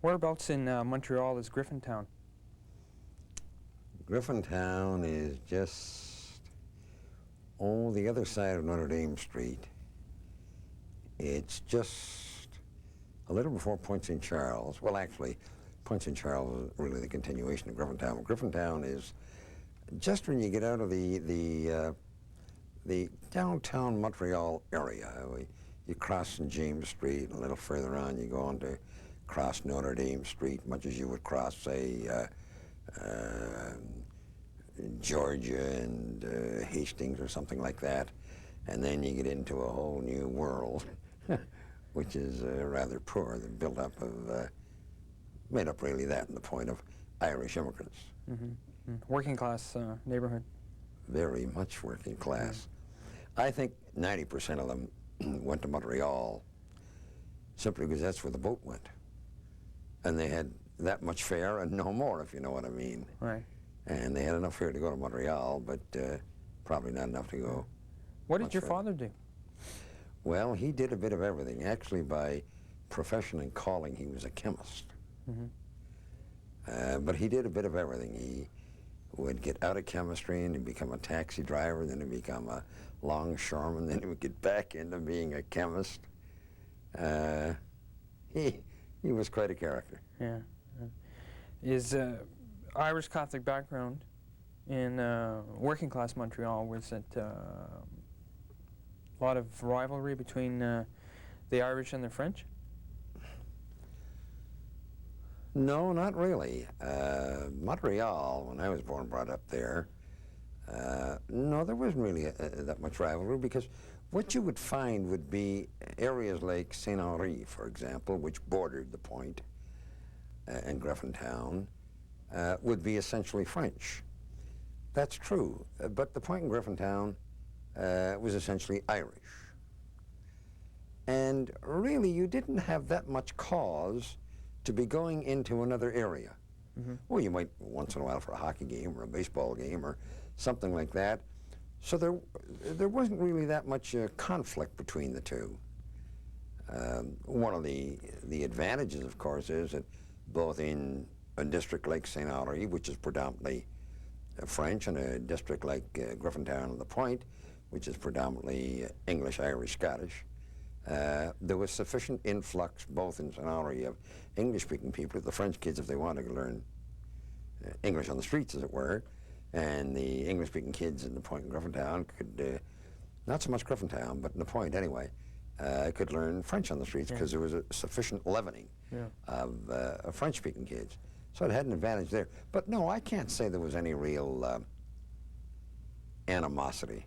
Whereabouts in Montreal is Griffintown? Griffintown is just the other side of Notre Dame Street. It's just a little before Point St. Charles. Well, actually, Point St. Charles is really the continuation of Griffintown. Griffintown is just when you get out of the downtown Montreal area. You cross St. James Street, a little further on you go on to cross Notre Dame Street, much as you would cross, say, Georgia and Hastings or something like that. And then you get into a whole new world, which is rather poor, built up of, made up really that and the point of Irish immigrants. Working class neighborhood. Very much working class. I think 90% of them went to Montreal simply because that's where the boat went. And they had that much fare and no more, if you know what I mean. Right. And they had enough fare to go to Montreal, but probably not enough to go. What did your father do? Well, he did a bit of everything. Actually, by profession and calling, he was a chemist. But he did a bit of everything. He would get out of chemistry and he'd become a taxi driver, then he'd become a longshoreman, then he would get back into being a chemist. He was quite a character. Yeah. Is Irish Catholic background in working class Montreal, was it a lot of rivalry between the Irish and the French? No, not really. Montreal, when I was born and brought up there, no, there wasn't really that much rivalry, because what you would find would be areas like St. Henri, for example, which bordered the Point and Griffintown, would be essentially French. That's true, but the Point in Griffintown was essentially Irish. And really, you didn't have that much cause to be going into another area. Well, you might once in a while for a hockey game or a baseball game or something like that. So there wasn't really that much conflict between the two. One of the advantages, of course, is that both in a district like St. Henri, which is predominantly French, and a district like Griffintown and the Point, which is predominantly English, Irish, Scottish, there was sufficient influx both in St. Henri of English-speaking people, the French kids, if they wanted to learn English on the streets, as it were, and the English-speaking kids in the Point in Griffintown could, not so much Griffintown, but in the Point anyway, could learn French on the streets, because there was a sufficient leavening of French-speaking kids. So it had an advantage there. But no, I can't say there was any real animosity.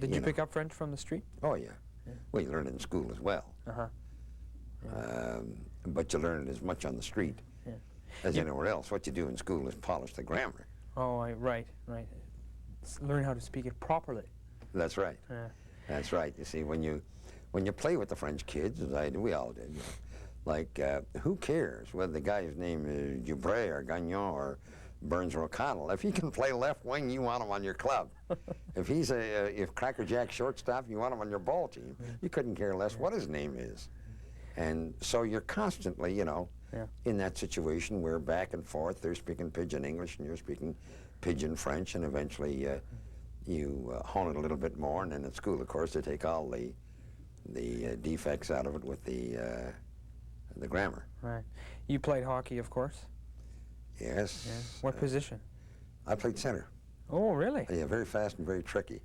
Did you pick up French from the street? Oh, yeah. Well, you learn it in school as well. But you learn it as much on the street as anywhere else. What you do in school is polish the grammar. Oh, right. Learn how to speak it properly. That's right. That's right. You see, when you play with the French kids, as I did, we all did, you know, like, who cares whether the guy's name is Dubray or Gagnon or Burns or O'Connell? If he can play left wing, you want him on your club. If he's if Cracker Jack shortstop, you want him on your ball team. You couldn't care less what his name is. And so you're constantly, you know, in that situation where back and forth, they're speaking pidgin English and you're speaking pidgin French, and eventually you hone it a little bit more. And then at school, of course, they take all the defects out of it with the grammar. Right. You played hockey, of course. Yes. What position? I played center. Oh, really? Yeah, very fast and very tricky.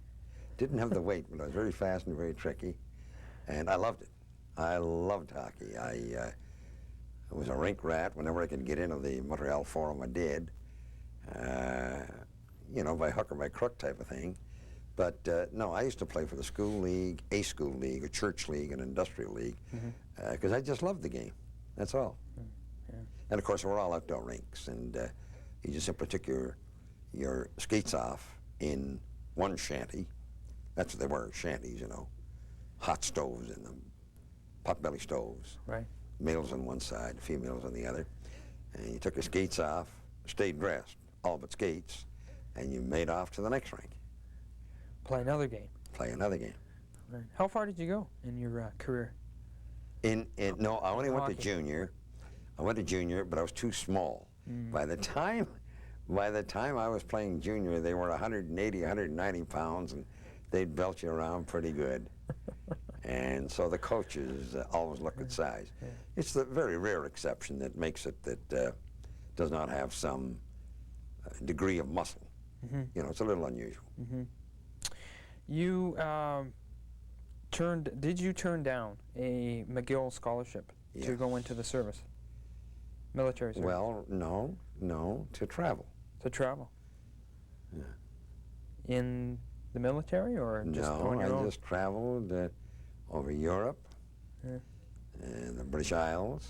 Didn't have the weight, but I was very fast and very tricky, and I loved it. I loved hockey. I was a rink rat. Whenever I could get into the Montreal Forum, I did. You know, by hook or by crook type of thing. But no, I used to play for the school league, a school league, a church league, an industrial league, because I just loved the game. That's all. And of course, we're all outdoor rinks, and you just simply took your skates off in one shanty. That's what they were, shanties, you know. Hot stoves in them, potbelly stoves. Right. Males on one side, females on the other. And you took your skates off, stayed dressed, all but skates, and you made off to the next rink. Play another game. Play another game. Right. How far did you go in your career? No, I only went to junior. I went to junior, but I was too small. By the time I was playing junior, they were 180, 190 pounds, and they'd belt you around pretty good. And so the coaches always look at size. It's the very rare exception that makes it that does not have some degree of muscle. You know, it's a little unusual. You did you turn down a McGill scholarship to go into the service? Military service? Well, no, to travel. To travel? Yeah. In the military or just on your own? I just traveled over Europe and the British Isles,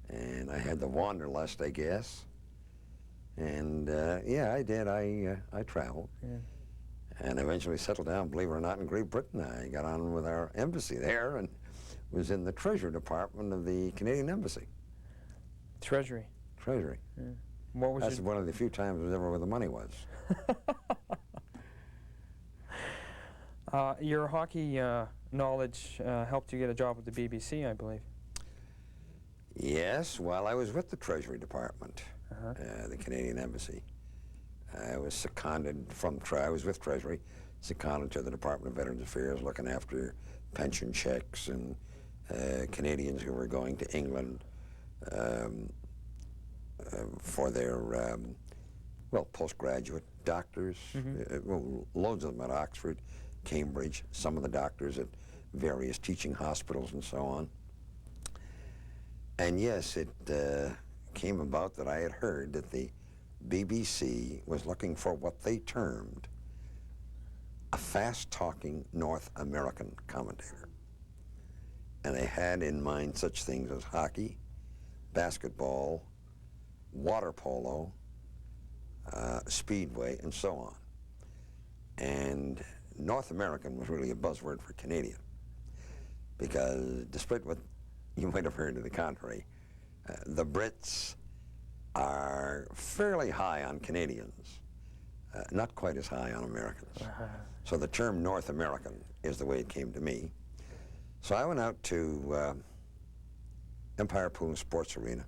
and I had the wanderlust, I guess. And yeah, I did. I traveled. And eventually settled down, believe it or not, in Great Britain. I got on with our embassy there and was in the Treasury Department of the Canadian Embassy. Treasury? Treasury. What was That's one of the few times I was ever where the money was. Your hockey knowledge helped you get a job with the BBC, I believe. Yes, while I was with the Treasury Department, the Canadian Embassy. I was seconded I was with Treasury, seconded to the Department of Veterans Affairs, looking after pension checks and Canadians who were going to England for their, well, postgraduate doctors. Well, loads of them at Oxford, Cambridge, some of the doctors at various teaching hospitals and so on. And yes, it came about that I had heard that the BBC was looking for what they termed a fast-talking North American commentator. And they had in mind such things as hockey, basketball, water polo, speedway, and so on. And North American was really a buzzword for Canadian, because despite what you might have heard to the contrary, the Brits are fairly high on Canadians, not quite as high on Americans. So the term North American is the way it came to me. So I went out to Empire Pool and Sports Arena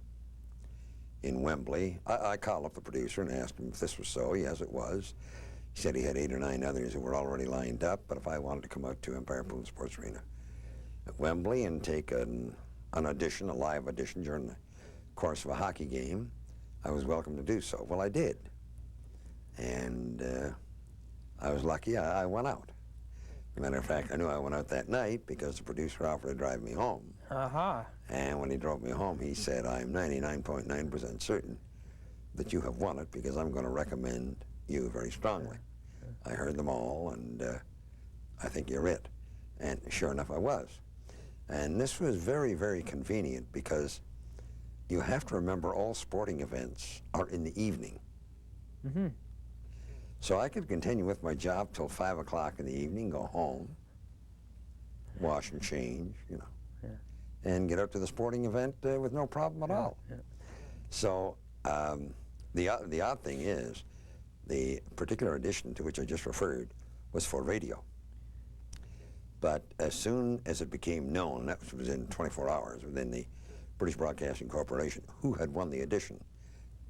in Wembley. I called up the producer and asked him if this was so. Yes, it was. He said he had 8 or 9 others who were already lined up, but if I wanted to come out to Empire Pool and Sports Arena at Wembley and take an audition, a live audition during the course of a hockey game, I was welcome to do so. Well, I did. And I was lucky. I went out. As a matter of fact, I knew I went out that night because the producer offered to drive me home. And when he drove me home, he said, I'm 99.9% certain that you have won it because I'm going to recommend you very strongly. I heard them all, and I think you're it. And sure enough, I was. And this was very, very convenient because you have to remember all sporting events are in the evening. So I could continue with my job till 5 o'clock in the evening, go home, wash and change, you know, and get out to the sporting event with no problem at all. So the odd thing is, the particular edition to which I just referred was for radio. But as soon as it became known, that was within 24 hours, within the British Broadcasting Corporation, who had won the edition,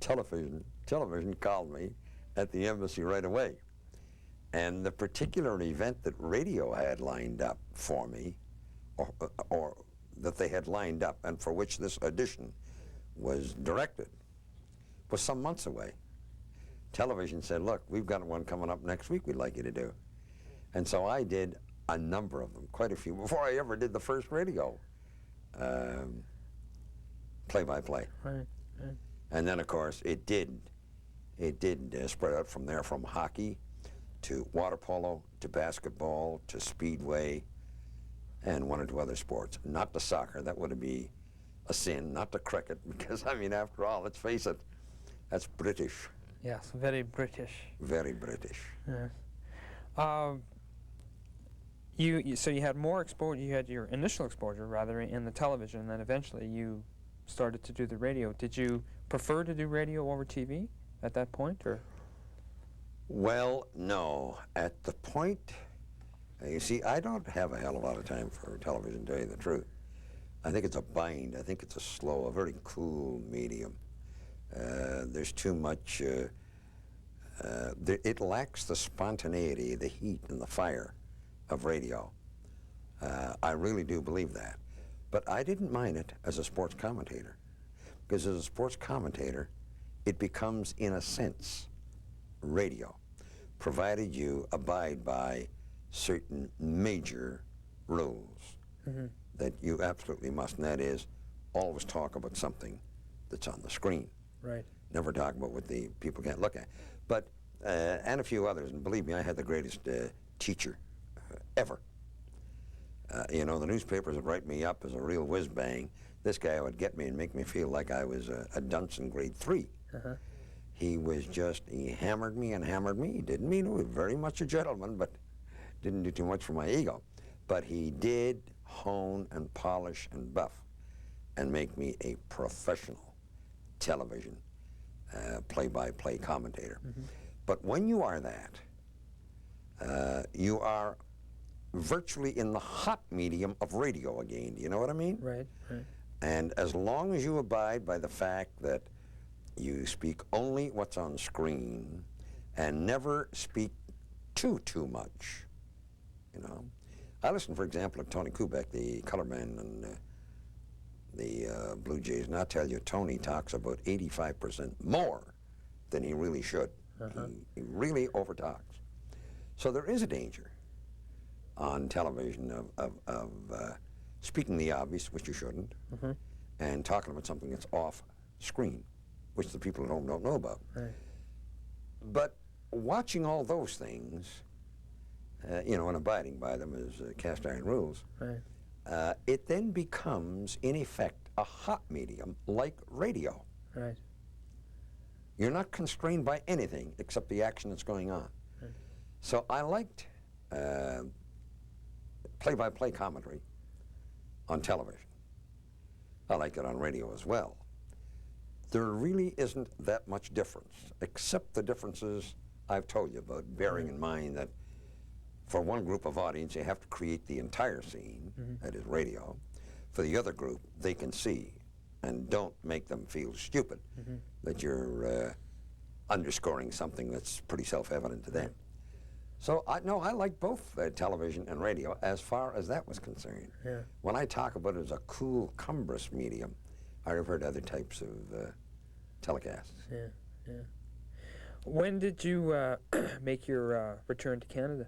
television called me at the embassy right away. And the particular event that radio had lined up for me, or that they had lined up and for which this audition was directed, was some months away. Television said, look, we've got one coming up next week we'd like you to do. And so I did a number of them, quite a few, before I ever did the first radio play-by-play. And then, of course, it did spread out from there, from hockey to water polo to basketball to speedway and 1 or 2 other sports. Not to soccer, that would be a sin. Not to cricket, because, I mean, after all, let's face it, that's British. Yes, very British. Very British. So you had more exposure, you had your initial exposure, rather, in the television, and then eventually you started to do the radio. Did you prefer to do radio over TV at that point, or? Well, no. At the point, you see, I don't have a hell of a lot of time for television, to tell you the truth. I think it's a bind. I think it's a slow, a very cool medium. There's too much, it lacks the spontaneity, the heat, and the fire of radio. I really do believe that. But I didn't mind it as a sports commentator, because as a sports commentator, it becomes, in a sense, radio, provided you abide by certain major rules that you absolutely must, and that is always talk about something that's on the screen. Right. Never talk about what the people can't look at. But, and a few others, and believe me, I had the greatest teacher ever. You know, the newspapers would write me up as a real whiz-bang. This guy would get me and make me feel like I was a dunce in grade 3. He was just, he hammered me and hammered me. He didn't mean he was very much a gentleman, but didn't do too much for my ego. But he did hone and polish and buff and make me a professional television play-by-play commentator. But when you are that, you are virtually in the hot medium of radio again. Do you know what I mean? Right, right. And as long as you abide by the fact that you speak only what's on screen and never speak too much, you know. I listen, for example, to Tony Kubek, the colorman and the Blue Jays, and I'll tell you, Tony talks about 85% more than he really should. He really overtalks. So there is a danger on television of speaking the obvious, which you shouldn't, and talking about something that's off screen, which the people at home don't know about. Right. But watching all those things, you know, and abiding by them as cast iron rules, Right. It then becomes, in effect, a hot medium like radio. Right. You're not constrained by anything except the action that's going on. Right. So I liked play-by-play commentary on television. I like it on radio as well. There really isn't that much difference, except the differences I've told you about, bearing in mind that for one group of audience, you have to create the entire scene, that is radio. For the other group, they can see, and don't make them feel stupid, that you're underscoring something that's pretty self-evident to them. So, no, I like both television and radio as far as that was concerned. Yeah. When I talk about it as a cool, cumbrous medium, I refer to other types of telecasts. Yeah, yeah. When did you make your return to Canada?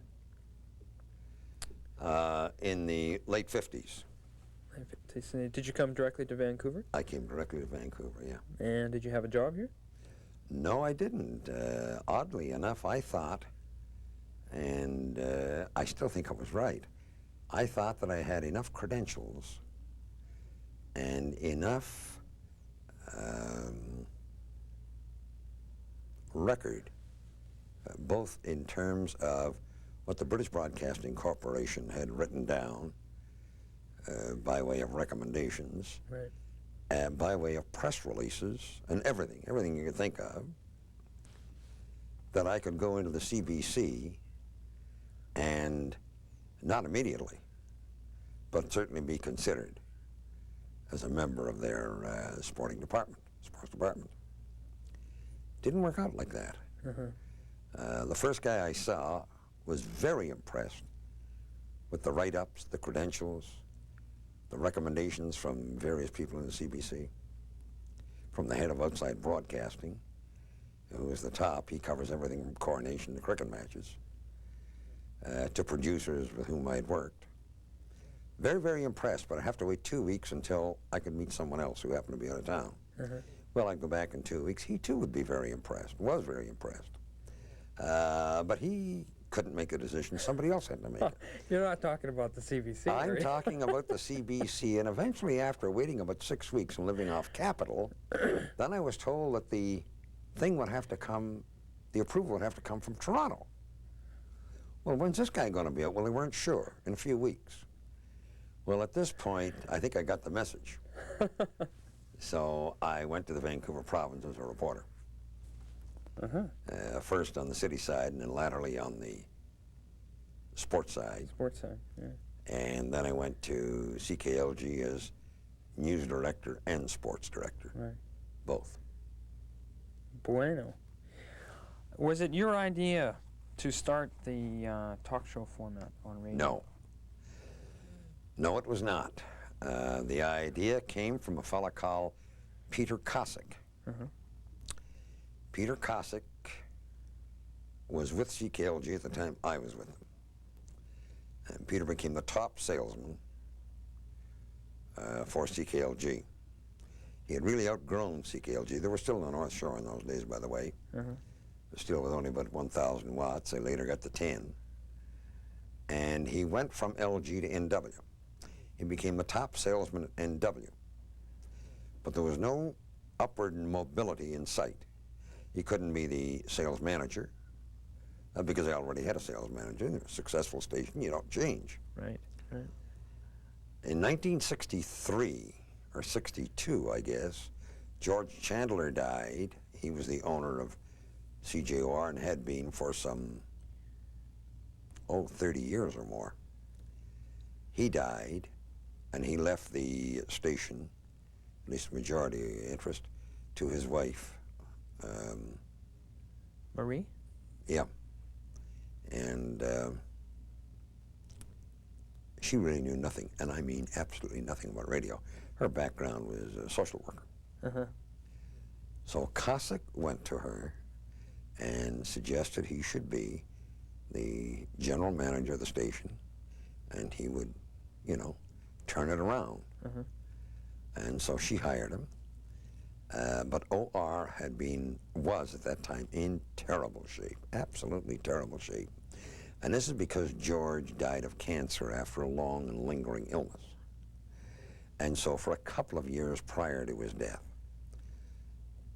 In the late 50s. Did you come directly to Vancouver? I came directly to Vancouver, yeah. And did you have a job here? No, I didn't. Oddly enough, I thought, and I still think I was right, I thought that I had enough credentials and enough record, both in terms of what the British Broadcasting Corporation had written down by way of recommendations, Right. and by way of press releases and everything you could think of, that I could go into the CBC and not immediately, but certainly be considered as a member of their sports department. Didn't work out like that. The first guy I saw was very impressed with the write-ups, the credentials, the recommendations from various people in the CBC, from the head of outside broadcasting, who is the top. He covers everything from coronation to cricket matches, to producers with whom I had worked. Very, very impressed, but I have to wait 2 weeks until I could meet someone else who happened to be out of town. Well, I'd go back in 2 weeks. He, too, would be very impressed, was very impressed. But he couldn't make a decision. Somebody else had to make it. You're not talking about the CBC, are I'm you? talking about the CBC, and eventually, after waiting about 6 weeks and living off capital, then I was told that the thing would have to come, the approval would have to come from Toronto. Well, when's this guy going to be out? Well, they weren't sure. In a few weeks. Well, at this point, I think I got the message. So I went to the Vancouver province as a reporter. First on the city side, and then laterally on the sports side. Sports side, yeah. And then I went to CKLG as news director and sports director. Right. Both. Bueno. Was it your idea to start the talk show format on radio? No. No, it was not. The idea came from a fella called Peter Kosick. Peter Kosick was with CKLG at the time I was with him. And Peter became the top salesman for CKLG. He had really outgrown CKLG. They were still in the North Shore in those days, by the way. Still with only about 1,000 watts. They later got to 10. And he went from LG to NW. He became the top salesman at NW. But there was no upward mobility in sight. He couldn't be the sales manager because they already had a sales manager. They're a successful station, you don't change. Right, right. In 1963, or 62, I guess, George Chandler died. He was the owner of CJOR and had been for some, 30 years or more. He died, and he left the station, at least the majority interest, to his wife. Marie? Yeah. And she really knew nothing, and I mean absolutely nothing about radio. Her background was a social worker. So Kosick went to her and suggested he should be the general manager of the station, and he would, turn it around. And so she hired him. But OR was at that time in terrible shape, absolutely terrible shape. And this is because George died of cancer after a long and lingering illness. And so for a couple of years prior to his death,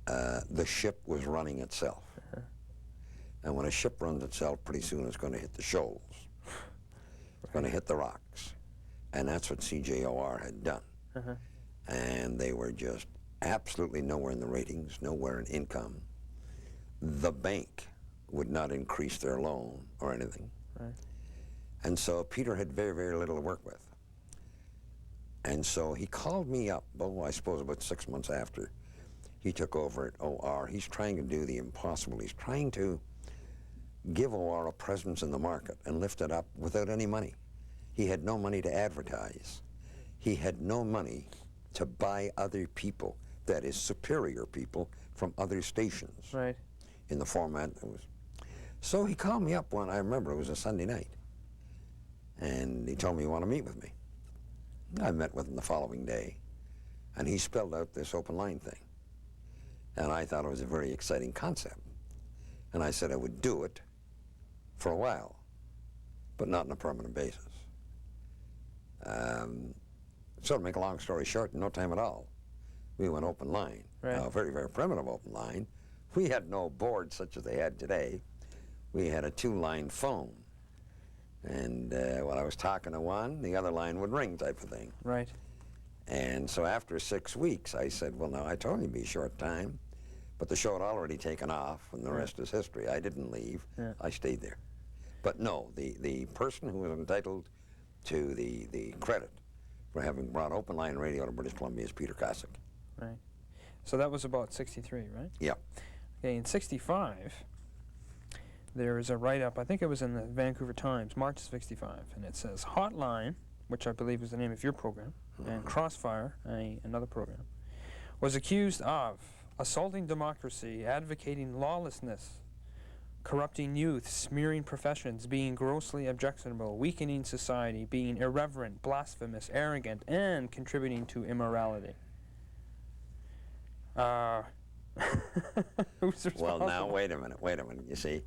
the ship was running itself. And when a ship runs itself, pretty soon it's going to hit the shoals. It's going to hit the rocks. And that's what CJOR had done. And they were just absolutely nowhere in the ratings, nowhere in income. The bank would not increase their loan or anything. Right. And so Peter had very, very little to work with. And so he called me up, I suppose about 6 months after he took over at OR. He's trying to do the impossible. He's trying to give OR a presence in the market and lift it up without any money. He had no money to advertise. He had no money to buy other people, that is, superior people from other stations. Right. In the format that was. So he called me up I remember it was a Sunday night, and he told me he wanted to meet with me. I met with him the following day, and he spelled out this open line thing. And I thought it was a very exciting concept. And I said I would do it for a while, but not on a permanent basis. So to make a long story short, in no time at all, we went open line. Right. Now, a very, very primitive open line. We had no board such as they had today. We had a 2-line phone. And when I was talking to one, the other line would ring type of thing. Right. And so after 6 weeks, I said, well, now, I told you it'd be a short time, but the show had already taken off, and the rest is history. I didn't leave. Yeah. I stayed there. But no, the person who was entitled to the credit for having brought open line radio to British Columbia is Peter Kosick. Right. So that was about 63, right? Yeah. Okay, in 65, there is a write-up, I think it was in the Vancouver Times, March 65, and it says, Hotline, which I believe is the name of your program, and Crossfire, another program, was accused of assaulting democracy, advocating lawlessness, corrupting youth, smearing professions, being grossly objectionable, weakening society, being irreverent, blasphemous, arrogant, and contributing to immorality. Who's responsible? Well, now, wait a minute. You see,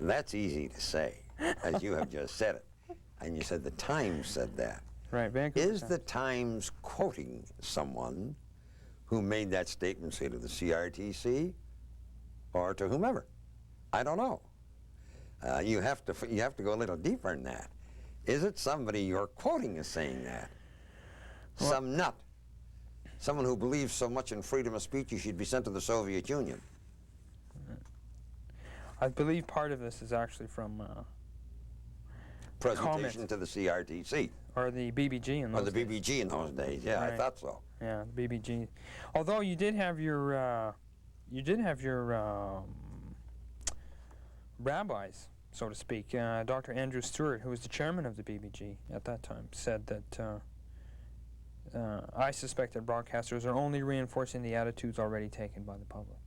that's easy to say, as you have just said it. And you said the Times said that. Right, Vancouver Is Sun. the Times quoting someone who made that statement, say, to the CRTC or to whomever? I don't know. You have to go a little deeper than that. Is it somebody you're quoting is saying that? Well, some nut. Someone who believes so much in freedom of speech he should be sent to the Soviet Union. I believe part of this is actually from presentation to the CRTC. Or the BBG in those Or the days. BBG in those days, yeah, I Right. thought so. Yeah, the BBG. Although you did have your rabbis, so to speak. Dr. Andrew Stewart, who was the chairman of the BBG at that time, said that I suspect that broadcasters are only reinforcing the attitudes already taken by the public.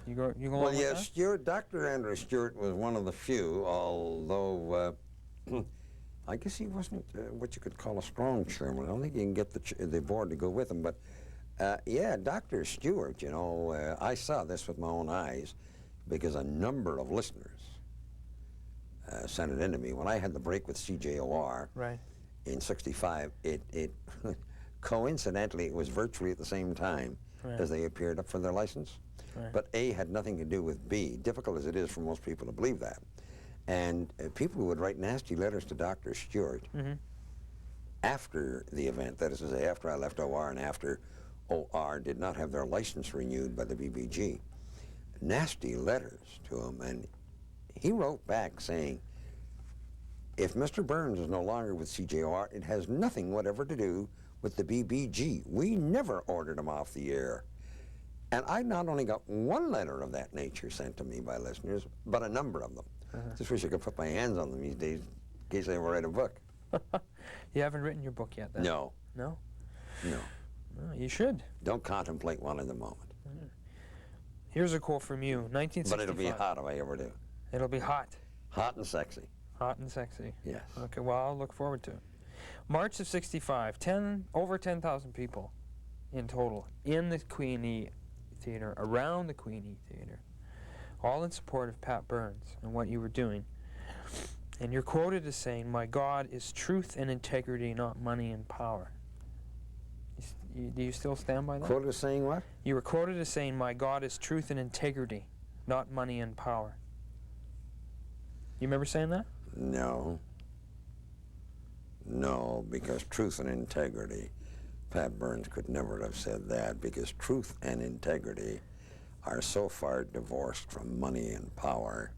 You go Well, along with yes, that? Stewart, Dr. Andrew Stewart was one of the few, although I guess he wasn't what you could call a strong chairman. I don't think you can get the board to go with him, but yeah, Dr. Stewart, you know, I saw this with my own eyes because a number of listeners sent it in to me. When I had the break with CJOR Right. in '65, it coincidentally, it was virtually at the same time Right. as they appeared up for their license. Right. But A had nothing to do with B, difficult as it is for most people to believe that. And people who would write nasty letters to Dr. Stewart after the event, that is to say, after I left OR and after OR did not have their license renewed by the BBG, nasty letters to him. And he wrote back saying, if Mr. Burns is no longer with CJOR, it has nothing whatever to do with the BBG. We never ordered him off the air. And I not only got one letter of that nature sent to me by listeners, but a number of them. Just wish I could put my hands on them these days in case I ever write a book. You haven't written your book yet, then? No, No? no. No, you should. Don't contemplate one at the moment. Here's a quote from you, 1965. But it'll be hot if I ever do. It'll be hot. Hot and sexy. Hot and sexy. Yes. Okay, well, I'll look forward to it. March of '65, over 10,000 people in total in the Queenie Theatre, around the Queenie Theatre, all in support of Pat Burns and what you were doing. And you're quoted as saying, "My God is truth and integrity, not money and power." Do you still stand by that? Quoted as saying what? You were quoted as saying, "My God is truth and integrity, not money and power." You remember saying that? No. No, because truth and integrity, Pat Burns could never have said that, because truth and integrity are so far divorced from money and power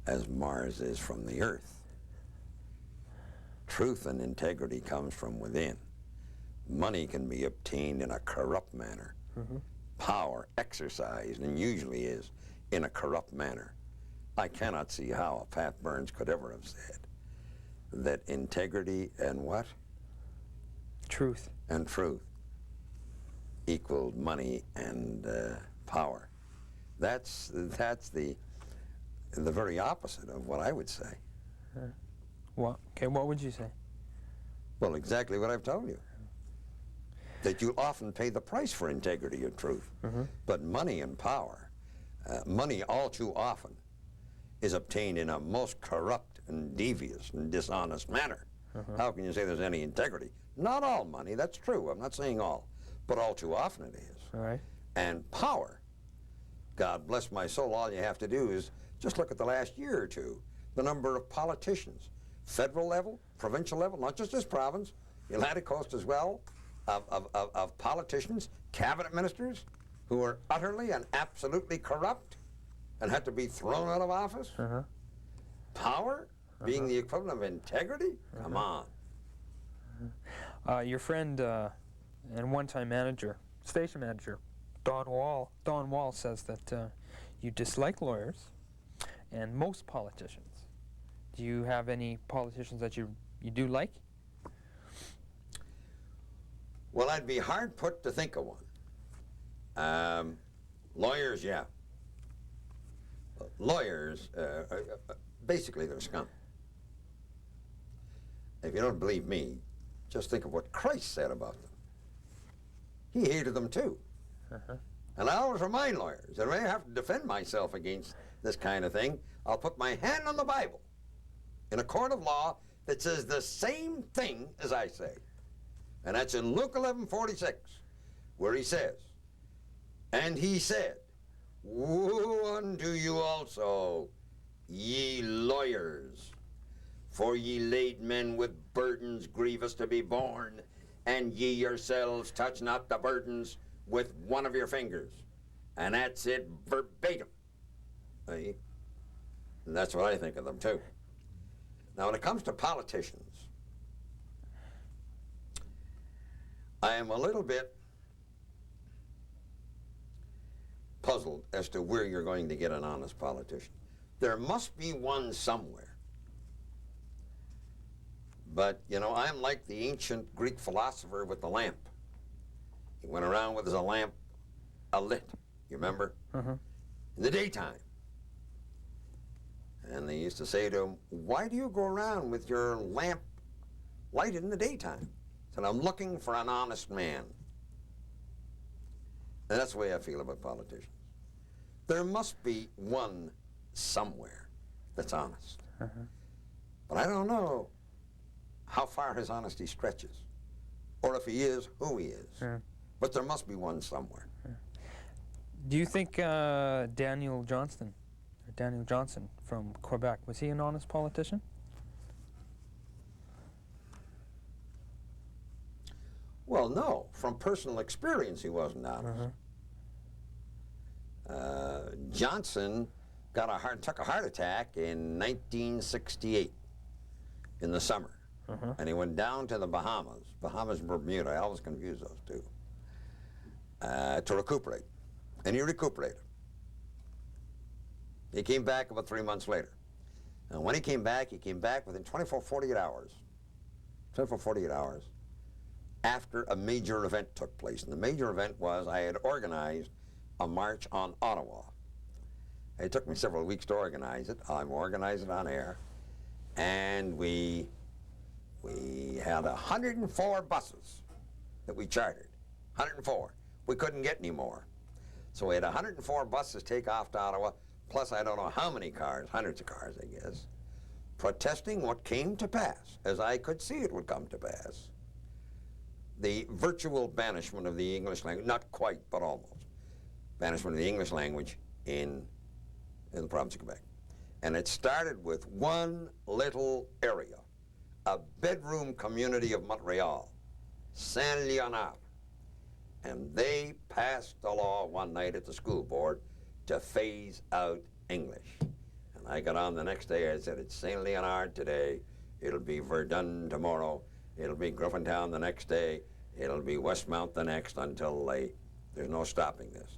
as Mars is from the Earth. Truth and integrity comes from within. Money can be obtained in a corrupt manner. Power exercised, and usually is, in a corrupt manner. I cannot see how Pat Burns could ever have said that integrity and what? Truth. And truth equaled money and power. That's the very opposite of what I would say. What? Okay, what would you say? Well, exactly what I've told you. That you often pay the price for integrity and truth. But money and power, money all too often, is obtained in a most corrupt and devious and dishonest manner. How can you say there's any integrity? Not all money, that's true. I'm not saying all. But all too often it is. All right. And power, God bless my soul, all you have to do is just look at the last year or two. The number of politicians, federal level, provincial level, not just this province, the Atlantic Coast as well, of politicians, cabinet ministers, who are utterly and absolutely corrupt and had to be thrown out of office. Power being the equivalent of integrity? Come on. Your friend and one-time manager, station manager, Don Wall says that you dislike lawyers and most politicians. Do you have any politicians that you do like? Well, I'd be hard put to think of one. Lawyers, yeah. Lawyers, basically they're scum. If you don't believe me, just think of what Christ said about them. He hated them too. And I always remind lawyers that if I have to defend myself against this kind of thing, I'll put my hand on the Bible in a court of law that says the same thing as I say. And that's in Luke 11:46, where he says, "And he said, Woe unto you also, ye lawyers, for ye laid men with burdens grievous to be borne, and ye yourselves touch not the burdens with one of your fingers." And that's it verbatim. See? And that's what I think of them too. Now, when it comes to politicians, I am a little bit puzzled as to where you're going to get an honest politician. There must be one somewhere. But, you know, I'm like the ancient Greek philosopher with the lamp. He went around with his lamp alit, you remember? In the daytime. And they used to say to him, why do you go around with your lamp lighted in the daytime? He said, I'm looking for an honest man. And that's the way I feel about politicians. There must be one somewhere that's honest. But I don't know how far his honesty stretches, or if he is, who he is. But there must be one somewhere. Do you think Daniel Johnson from Quebec, was he an honest politician? Well, no. From personal experience, he wasn't honest. Johnson took a heart attack in 1968 in the summer. And he went down to the Bahamas and Bermuda, I always confuse those two, to recuperate. And he recuperated. He came back about 3 months later. And when he came back within 48 hours after a major event took place. And the major event was I had organized a march on Ottawa. It took me several weeks to organize it. I organized it on air. And we had 104 buses that we chartered. 104. We couldn't get any more. So we had 104 buses take off to Ottawa, plus I don't know how many cars, hundreds of cars, I guess, protesting what came to pass, as I could see it would come to pass. The virtual banishment of the English language, not quite, but almost, banishment of the English language in the province of Quebec. And it started with one little area, a bedroom community of Montreal, Saint-Léonard. And they passed a law one night at the school board to phase out English. And I got on the next day, I said, it's Saint-Léonard today, it'll be Verdun tomorrow, it'll be Griffintown the next day, it'll be Westmount the next, until there's no stopping this.